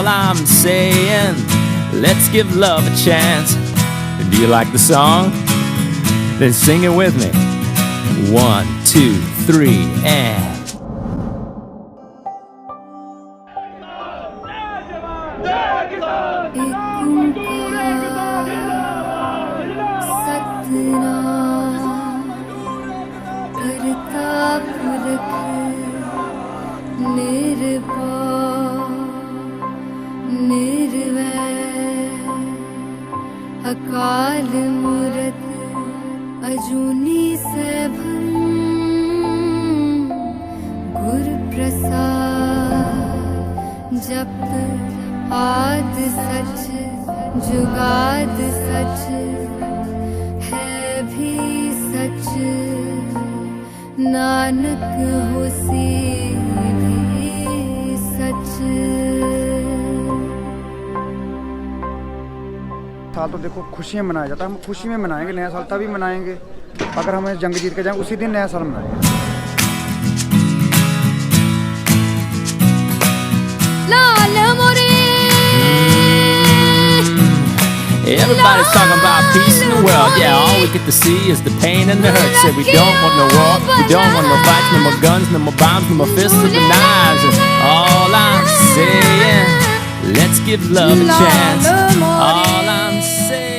I'm saying, let's give love a chance. Do you like the song? Then sing it with me. 1, 2, 3, and अकाल मूरत अजूनी सैभम गुर प्रसाद जप आद सच जुगाद सच है भी सच नानक होसी भी सच। साल तो देखो खुशियाँ मनाया जाता है, हम खुशी में मनाएंगे, नया साल तभी मनाएंगे अगर हमें जंग जीत के जाएं, उसी दिन नया साल मनाएंगे। लाल मोरे everybody's talking about peace in the world. Yeah, all we get to see is the pain and the hurt. Said we don't want no war, we don't want no fights, no more guns, no more bombs, no more fists of the knives. And all I'm saying, let's give love a chance. All I'm saying.